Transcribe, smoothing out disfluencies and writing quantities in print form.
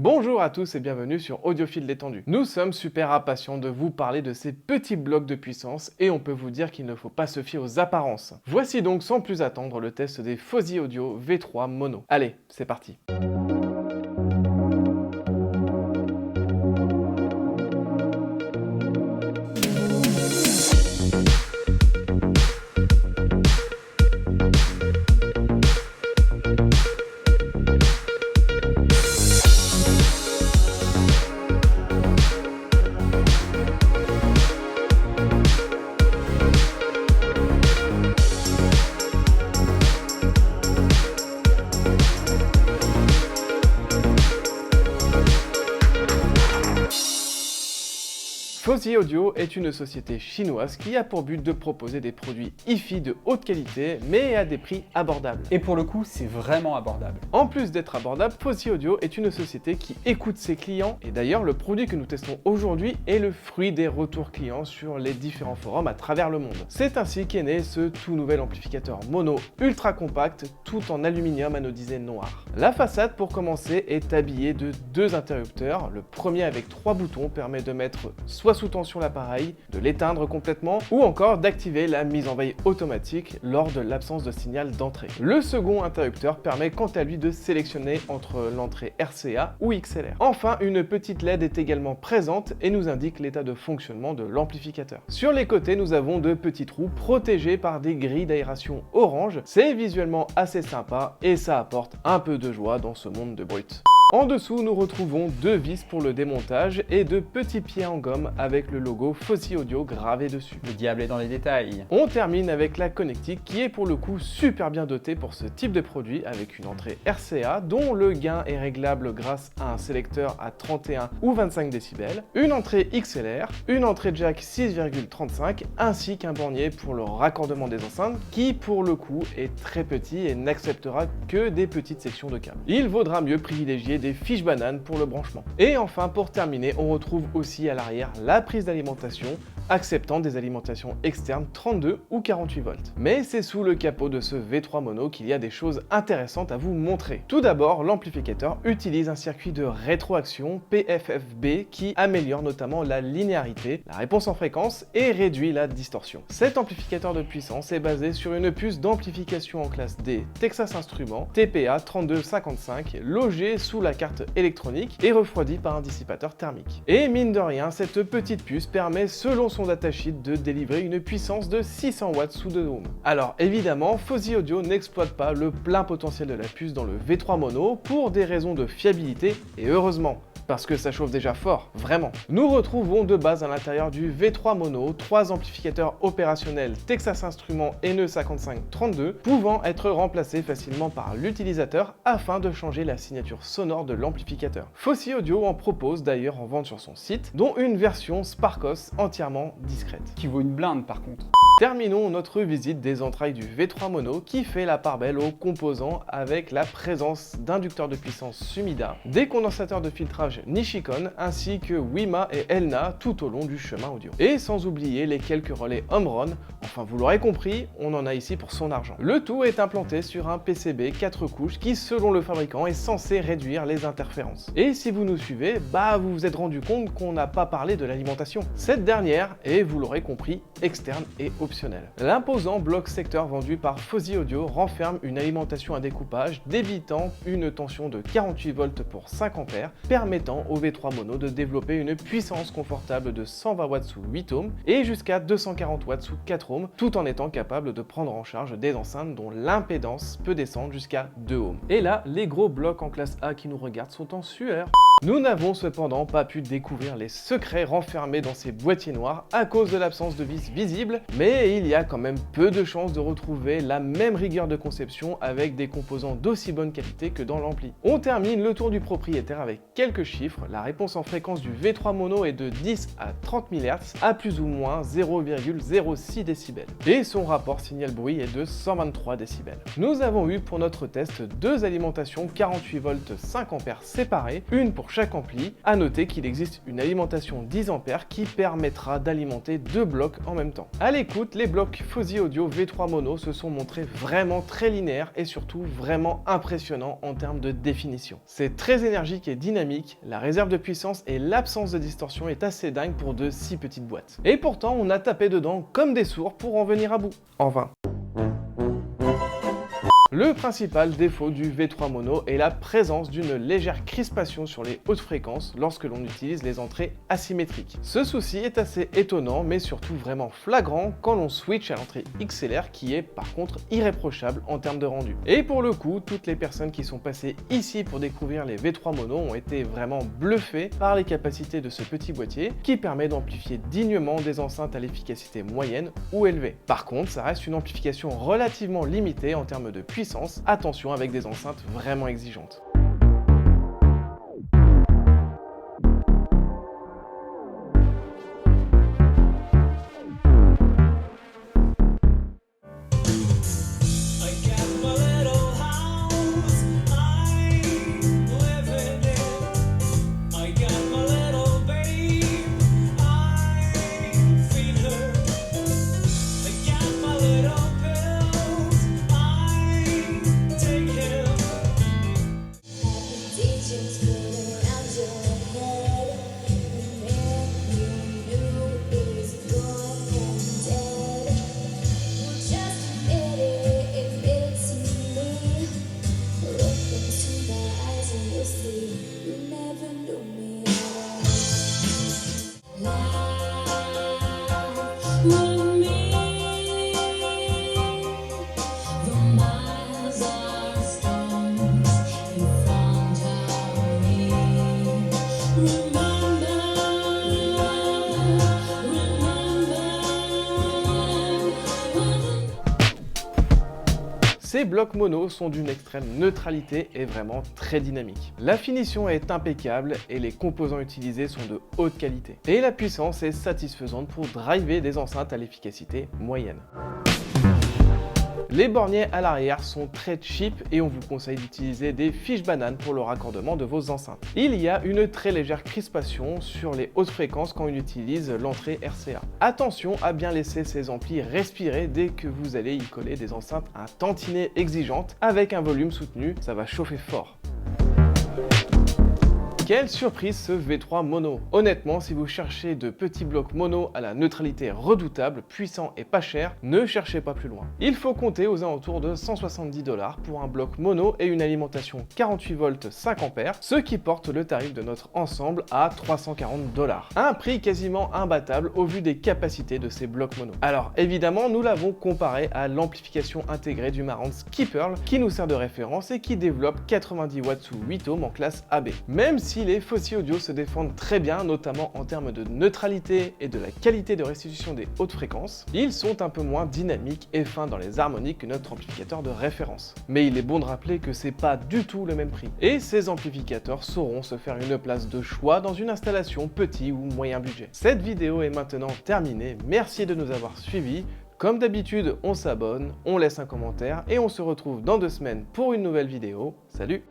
Bonjour à tous et bienvenue sur Audiophile Détendu. Nous sommes super impatients de vous parler de ces petits blocs de puissance et on peut vous dire qu'il ne faut pas se fier aux apparences. Voici donc sans plus attendre le test des Fosi Audio V3 Mono. Allez, c'est parti. Fosi Audio est une société chinoise qui a pour but de proposer des produits hi-fi de haute qualité mais à des prix abordables. Et pour le coup, c'est vraiment abordable. En plus d'être abordable, Fosi Audio est une société qui écoute ses clients et d'ailleurs le produit que nous testons aujourd'hui est le fruit des retours clients sur les différents forums à travers le monde. C'est ainsi qu'est né ce tout nouvel amplificateur mono ultra compact tout en aluminium anodisé noir. La façade pour commencer est habillée de deux interrupteurs. Le premier avec 3 boutons permet de mettre soit sous tension l'appareil, de l'éteindre complètement ou encore d'activer la mise en veille automatique lors de l'absence de signal d'entrée. Le second interrupteur permet quant à lui de sélectionner entre l'entrée RCA ou XLR. Enfin, une petite LED est également présente et nous indique l'état de fonctionnement de l'amplificateur. Sur les côtés, nous avons de petits trous protégés par des grilles d'aération orange. C'est visuellement assez sympa et ça apporte un peu de joie dans ce monde de brut. En dessous, nous retrouvons deux vis pour le démontage et de petits pieds en gomme avec le logo Fosi Audio gravé dessus. Le diable est dans les détails. On termine avec la connectique qui est pour le coup super bien dotée pour ce type de produit avec une entrée RCA dont le gain est réglable grâce à un sélecteur à 31 ou 25 décibels, une entrée XLR, une entrée jack 6,35 ainsi qu'un bornier pour le raccordement des enceintes qui pour le coup est très petit et n'acceptera que des petites sections de câbles. Il vaudra mieux privilégier des fiches bananes pour le branchement. Et enfin pour terminer, on retrouve aussi à l'arrière la prise d'alimentation acceptant des alimentations externes 32 ou 48 volts. Mais c'est sous le capot de ce V3 Mono qu'il y a des choses intéressantes à vous montrer. Tout d'abord, l'amplificateur utilise un circuit de rétroaction PFFB qui améliore notamment la linéarité, la réponse en fréquence et réduit la distorsion. Cet amplificateur de puissance est basé sur une puce d'amplification en classe D Texas Instruments TPA 3255 logée sous la carte électronique et refroidie par un dissipateur thermique. Et mine de rien, cette petite puce permet selon son datasheet de délivrer une puissance de 600 watts sous 2 ohms. Alors évidemment, Fosi Audio n'exploite pas le plein potentiel de la puce dans le V3 Mono pour des raisons de fiabilité et heureusement. Parce que ça chauffe déjà fort, vraiment. Nous retrouvons de base à l'intérieur du V3 Mono 3 amplificateurs opérationnels Texas Instruments NE5532 pouvant être remplacés facilement par l'utilisateur afin de changer la signature sonore de l'amplificateur. Fosi Audio en propose d'ailleurs en vente sur son site, dont une version Sparkos entièrement discrète. Qui vaut une blinde par contre. Terminons notre visite des entrailles du V3 Mono qui fait la part belle aux composants avec la présence d'inducteurs de puissance Sumida, des condensateurs de filtrage Nishikon ainsi que Wima et Elna tout au long du chemin audio. Et sans oublier les quelques relais Omron, enfin vous l'aurez compris, on en a ici pour son argent. Le tout est implanté sur un PCB 4 couches qui selon le fabricant est censé réduire les interférences. Et si vous nous suivez, vous vous êtes rendu compte qu'on n'a pas parlé de l'alimentation. Cette dernière est, vous l'aurez compris, externe et optionnelle. L'imposant bloc secteur vendu par Fosi Audio renferme une alimentation à découpage débitant une tension de 48 volts pour 5 ampères, permettant au V3 Mono de développer une puissance confortable de 120 watts sous 8 ohms et jusqu'à 240 watts sous 4 ohms, tout en étant capable de prendre en charge des enceintes dont l'impédance peut descendre jusqu'à 2 ohms. Et là, les gros blocs en classe A qui nous regardent sont en sueur. Nous n'avons cependant pas pu découvrir les secrets renfermés dans ces boîtiers noirs à cause de l'absence de vis visibles, mais il y a quand même peu de chances de retrouver la même rigueur de conception avec des composants d'aussi bonne qualité que dans l'ampli. On termine le tour du propriétaire avec quelques chiffres chiffres, la réponse en fréquence du V3 mono est de 10 à 30 MHz à plus ou moins 0,06 décibels. Et son rapport signal-bruit est de 123 décibels. Nous avons eu pour notre test deux alimentations 48 volts 5 ampères séparées, une pour chaque ampli. À noter qu'il existe une alimentation 10 ampères qui permettra d'alimenter deux blocs en même temps. À l'écoute, les blocs Fosi Audio V3 mono se sont montrés vraiment très linéaires et surtout vraiment impressionnants en termes de définition. C'est très énergique et dynamique, la réserve de puissance et l'absence de distorsion est assez dingue pour de si petites boîtes. Et pourtant, on a tapé dedans comme des sourds pour en venir à bout. En vain. Le principal défaut du V3 mono est la présence d'une légère crispation sur les hautes fréquences lorsque l'on utilise les entrées asymétriques. Ce souci est assez étonnant mais surtout vraiment flagrant quand l'on switch à l'entrée XLR qui est par contre irréprochable en termes de rendu. Et pour le coup, toutes les personnes qui sont passées ici pour découvrir les V3 mono ont été vraiment bluffées par les capacités de ce petit boîtier qui permet d'amplifier dignement des enceintes à l'efficacité moyenne ou élevée. Par contre, ça reste une amplification relativement limitée en termes de puissance. Attention avec des enceintes vraiment exigeantes. Ces blocs mono sont d'une extrême neutralité et vraiment très dynamiques. La finition est impeccable et les composants utilisés sont de haute qualité. Et la puissance est satisfaisante pour driver des enceintes à l'efficacité moyenne. Les borniers à l'arrière sont très cheap et on vous conseille d'utiliser des fiches bananes pour le raccordement de vos enceintes. Il y a une très légère crispation sur les hautes fréquences quand on utilise l'entrée RCA. Attention à bien laisser ces amplis respirer dès que vous allez y coller des enceintes un tantinet exigeantes avec un volume soutenu, ça va chauffer fort. Quelle surprise ce V3 mono! Honnêtement, si vous cherchez de petits blocs mono à la neutralité redoutable, puissants et pas chers, ne cherchez pas plus loin. Il faut compter aux alentours de 170 $ pour un bloc mono et une alimentation 48 volts 5 ampères, ce qui porte le tarif de notre ensemble à 340 $. Un prix quasiment imbattable au vu des capacités de ces blocs mono. Alors évidemment, nous l'avons comparé à l'amplification intégrée du Marantz Skipperl qui nous sert de référence et qui développe 90 watts sous 8 ohms en classe AB. Même si les Fosi Audio se défendent très bien, notamment en termes de neutralité et de la qualité de restitution des hautes fréquences, ils sont un peu moins dynamiques et fins dans les harmoniques que notre amplificateur de référence. Mais il est bon de rappeler que c'est pas du tout le même prix. Et ces amplificateurs sauront se faire une place de choix dans une installation petit ou moyen budget. Cette vidéo est maintenant terminée, merci de nous avoir suivis. Comme d'habitude, on s'abonne, on laisse un commentaire et on se retrouve dans 2 semaines pour une nouvelle vidéo. Salut!